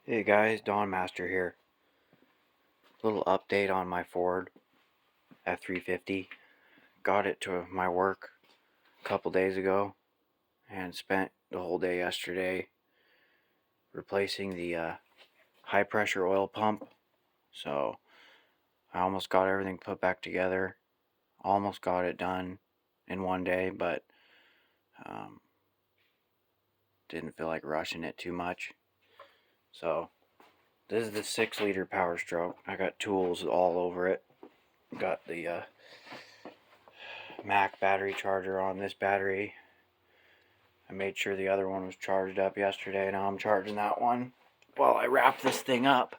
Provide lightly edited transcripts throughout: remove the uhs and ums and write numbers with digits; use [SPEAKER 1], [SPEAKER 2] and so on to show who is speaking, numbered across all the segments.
[SPEAKER 1] Hey guys, Don Master here. Little update on my Ford F350. Got it to my work a couple days ago and spent the whole day yesterday replacing the high pressure oil pump. So I almost got everything put back together. Almost got it done in one day, but um, didn't feel like rushing it too much. So this is the 6-liter Power Stroke. I got tools all over it. Got the Mac battery charger on this battery. I made sure the other one was charged up yesterday. Now I'm charging that one while I wrap this thing up.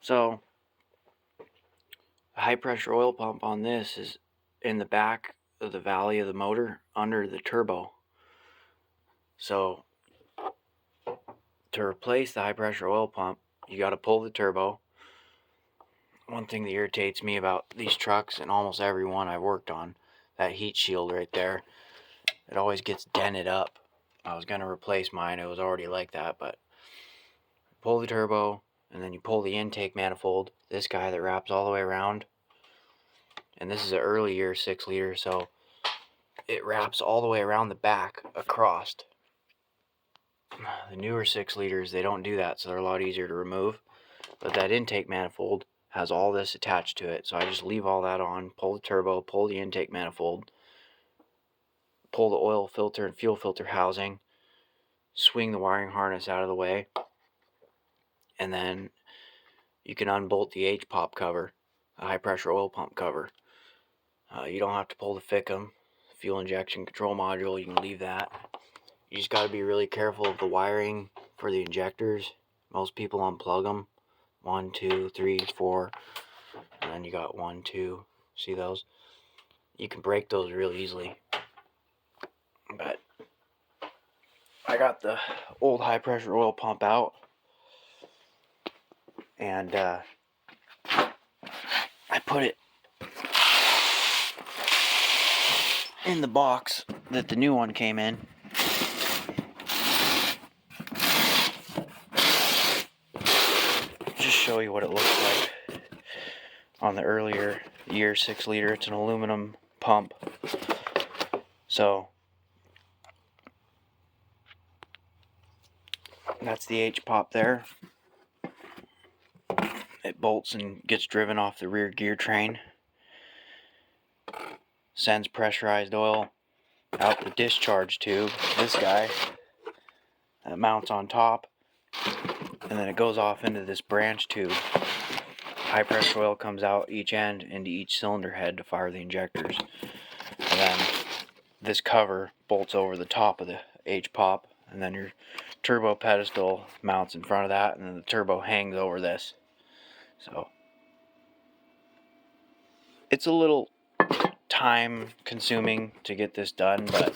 [SPEAKER 1] So the high pressure oil pump on this is in the back of the valley of the motor under the turbo. So to replace the high pressure oil pump, you got to pull the turbo. One thing that irritates me about these trucks and almost every one I've worked on, that heat shield right there, it always gets dented up. I was going to replace mine. It was already like that, but pull the turbo, and then you pull the intake manifold, this guy that wraps all the way around. And this is an early year 6-liter, so it wraps all the way around the back across. The newer 6-liters, they don't do that, so they're a lot easier to remove. But that intake manifold has all this attached to it, so I just leave all that on, pull the turbo, pull the intake manifold, pull the oil filter and fuel filter housing, swing the wiring harness out of the way, and then you can unbolt the Hpop cover, the high pressure oil pump cover. You don't have to pull the FICM, fuel injection control module. You can leave that. You just got to be really careful of the wiring for the injectors. Most people unplug them. 1, 2, 3, 4, and then you got 1, 2. See those? You can break those real easily. But I got the old high pressure oil pump out, and I put it in the box that the new one came in. Just show you what it looks like on the earlier year 6-liter. It's an aluminum pump. So that's the Hpop there. It bolts and gets driven off the rear gear train. Sends pressurized oil out the discharge tube, this guy, that mounts on top, and then it goes off into this branch tube. High pressure oil comes out each end into each cylinder head to fire the injectors. And then this cover bolts over the top of the Hpop, and then your turbo pedestal mounts in front of that, and then the turbo hangs over this. So it's a little time consuming to get this done, but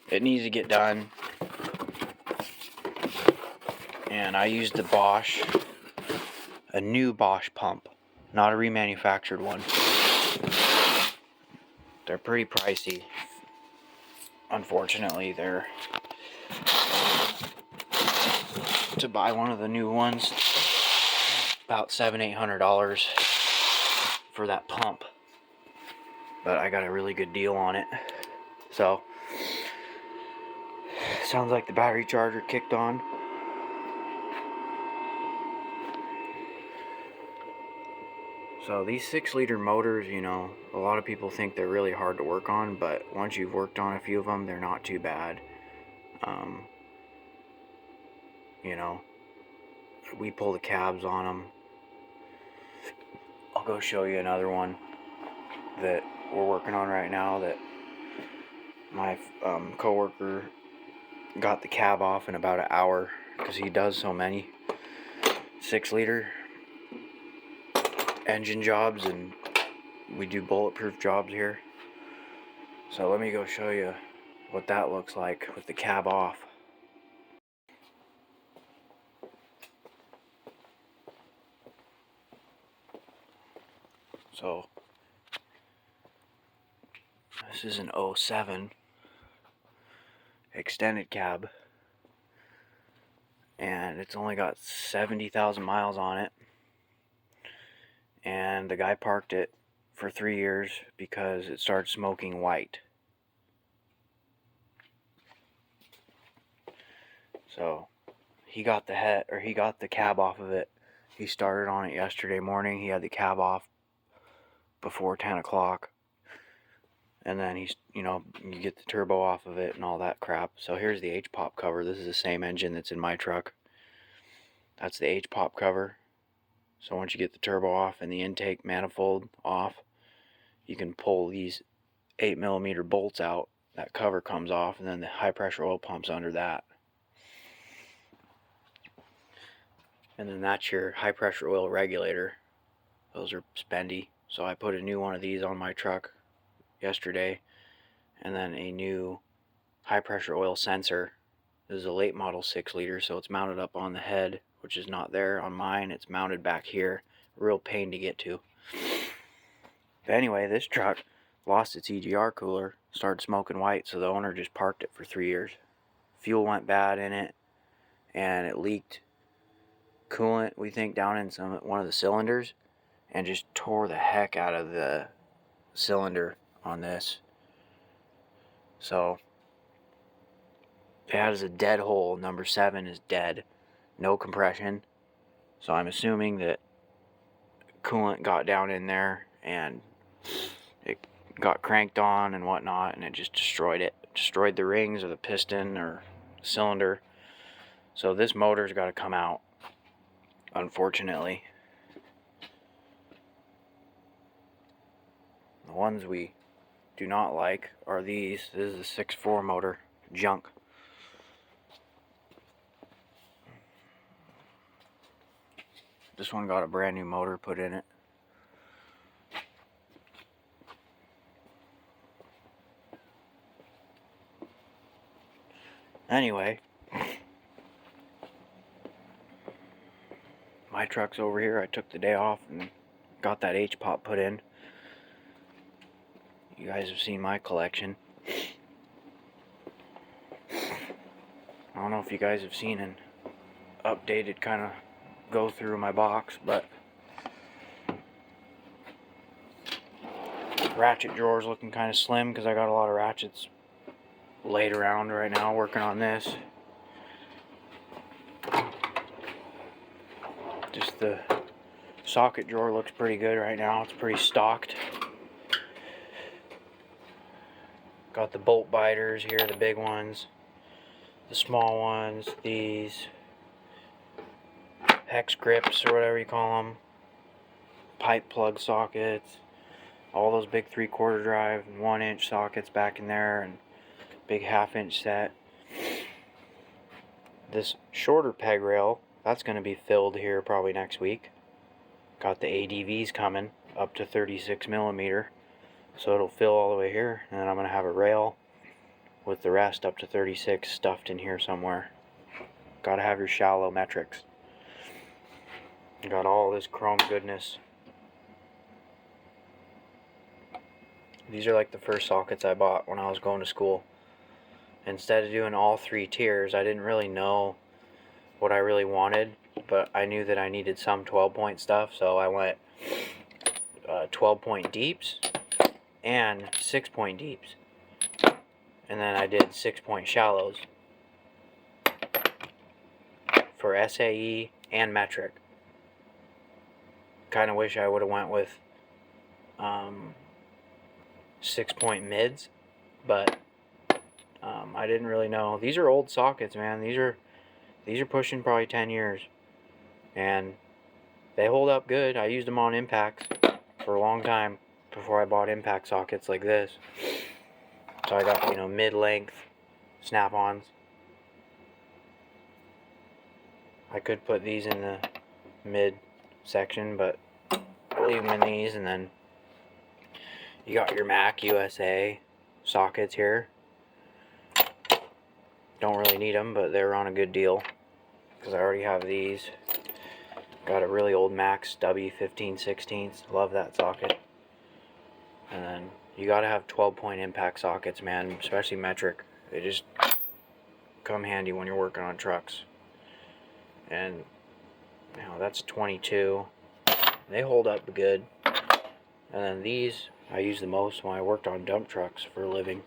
[SPEAKER 1] it needs to get done. And I used the Bosch, a new Bosch pump, not a remanufactured one. They're pretty pricey. Unfortunately, they're to buy one of the new ones about $700-800 for that pump. But I got a really good deal on it. So sounds like the battery charger kicked on. So these 6-liter motors, you know, a lot of people think they're really hard to work on, but once you've worked on a few of them, they're not too bad. You know, we pull the cabs on them. I'll go show you another one that we're working on right now that my coworker got the cab off in about an hour because he does so many 6-liter engine jobs, and we do bulletproof jobs here. So let me go show you what that looks like with the cab off. So this is an 07 extended cab, and it's only got 70,000 miles on it. And the guy parked it for 3 years because it started smoking white. So he got the cab off of it. He started on it yesterday morning. He had the cab off before 10 o'clock. And then you get the turbo off of it and all that crap. So here's the Hpop cover. This is the same engine that's in my truck. That's the Hpop cover. So once you get the turbo off and the intake manifold off, you can pull these 8mm bolts out. That cover comes off, and then the high pressure oil pump's under that. And then that's your high pressure oil regulator. Those are spendy. So I put a new one of these on my truck yesterday, and then a new high pressure oil sensor. This is a late model 6-liter, so it's mounted up on the head, which is not there on mine. It's mounted back here. Real pain to get to. But anyway, this truck lost its EGR cooler, started smoking white, so the owner just parked it for 3 years. Fuel went bad in it, and it leaked coolant, we think, down in one of the cylinders, and just tore the heck out of the cylinder on this. So it has a dead hole. Number 7 is dead. No compression. So I'm assuming that coolant got down in there and it got cranked on and whatnot, and it just destroyed it. Destroyed the rings or the piston or cylinder. So this motor's got to come out, unfortunately. The ones we do not like are these. This is a 6.4 motor. Junk. This one got a brand new motor put in it. Anyway, my truck's over here. I took the day off and got that Hpop put in. You guys have seen my collection. I don't know if you guys have seen an updated kind of go through my box, but ratchet drawer's looking kind of slim because I got a lot of ratchets laid around right now working on this. Just the socket drawer looks pretty good right now. It's pretty stocked. Got the bolt biters here, the big ones, the small ones, these hex grips or whatever you call them, pipe plug sockets, all those big 3/4 drive and 1-inch sockets back in there, and big 1/2-inch set. This shorter peg rail, that's going to be filled here probably next week. Got the ADVs coming up to 36mm, so it'll fill all the way here, and then I'm going to have a rail with the rest up to 36 stuffed in here somewhere. Got to have your shallow metrics. Got all this chrome goodness. These are like the first sockets I bought when I was going to school. Instead of doing all 3 tiers, I didn't really know what I really wanted, but I knew that I needed some 12-point stuff, so I went 12-point deeps and 6-point deeps. And then I did 6-point shallows for SAE and metric. Kind of wish I would have went with 6-point mids, but I didn't really know. These are old sockets, man. These are pushing probably 10 years, and they hold up good. I used them on impacts for a long time before I bought impact sockets like this. So I got, mid-length snap-ons. I could put these in the mid section, but I'll leave them in these. And then you got your Mac USA sockets here. Don't really need them, but they're on a good deal because I already have these. Got a really old Mac stubby 15/16. Love that socket. And then you gotta have 12-point impact sockets, man, especially metric. They just come handy when you're working on trucks. and you know, that's 22. They hold up good. And then these I use the most when I worked on dump trucks for a living.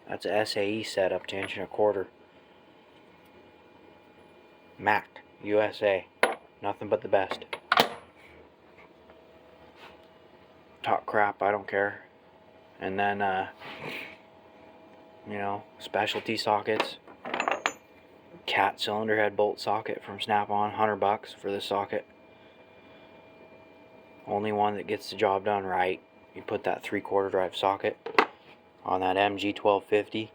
[SPEAKER 1] That's a SAE set up to 1.25 inch. Mac, USA. Nothing but the best. Talk crap, I don't care. And then, you know, specialty sockets. Cat cylinder head bolt socket from Snap-on, $100 for this socket. Only one that gets the job done right. You put that 3/4 drive socket on that MG 1250,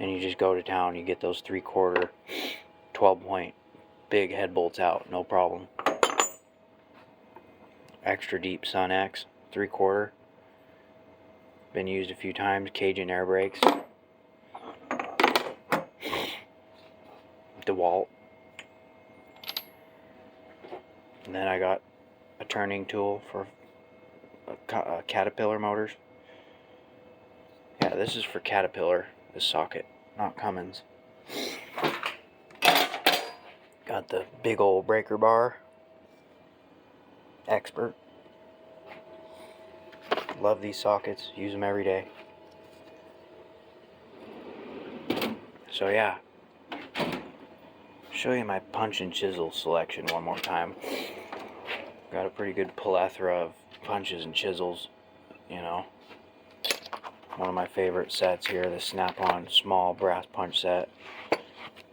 [SPEAKER 1] and you just go to town. You get those 3/4 12-point big head bolts out, no problem. Extra deep Sun X 3/4. Been used a few times. Cajun air brakes. DeWalt. And then I got a turning tool for Caterpillar motors. Yeah, this is for Caterpillar, this socket, not Cummins. Got the big old breaker bar. Expert. Love these sockets, use them every day. So yeah, show you my punch and chisel selection one more time. Got a pretty good plethora of punches and chisels, you know. One of my favorite sets here, the Snap-on small brass punch set.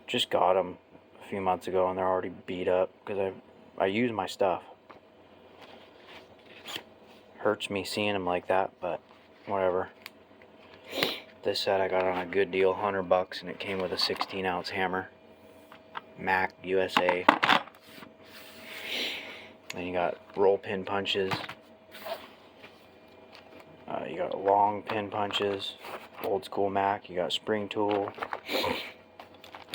[SPEAKER 1] Just got them a few months ago and they're already beat up because I use my stuff. Hurts me seeing them like that, but whatever. This set I got on a good deal, $100, and it came with a 16-ounce hammer. Mac, USA. Then you got roll pin punches. You got long pin punches, old school Mac. You got spring tool.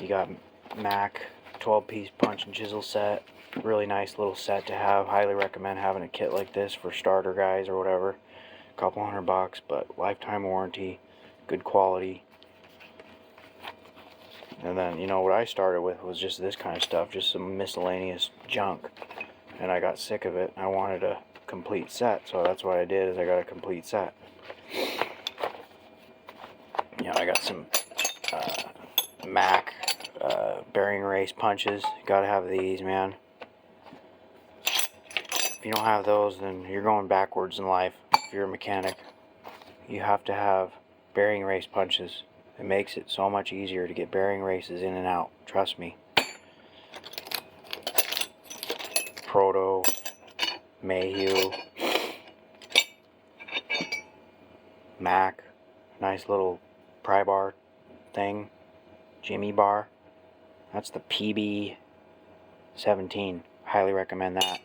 [SPEAKER 1] You got Mac 12-piece punch and chisel set. Really nice little set to have. Highly recommend having a kit like this for starter guys or whatever. A couple $100, but lifetime warranty, good quality. And then, you know, what I started with was just this kind of stuff, just some miscellaneous junk. And I got sick of it. I wanted a complete set, so that's what I did, is I got a complete set. You know, I got some Mac bearing race punches. Gotta have these, man. If you don't have those, then you're going backwards in life. If you're a mechanic, you have to have bearing race punches. It makes it so much easier to get bearing races in and out. Trust me. Proto, Mayhew, Mac, nice little pry bar thing, Jimmy bar. That's the PB17. Highly recommend that.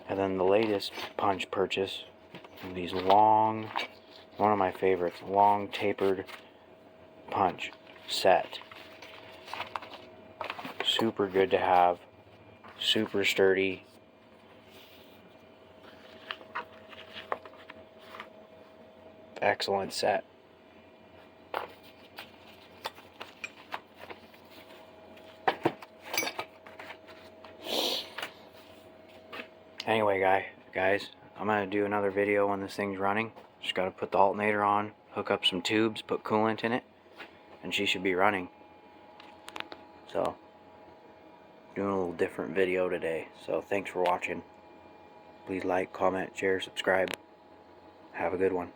[SPEAKER 1] And then the latest punch purchase, these long, one of my favorites, long tapered punch set. Super good to have, super sturdy. Excellent set. Anyway, guys, I'm going to do another video when this thing's running. Just got to put the alternator on, hook up some tubes, put coolant in it, and she should be running. So, doing a little different video today. So, thanks for watching. Please like, comment, share, subscribe. Have a good one.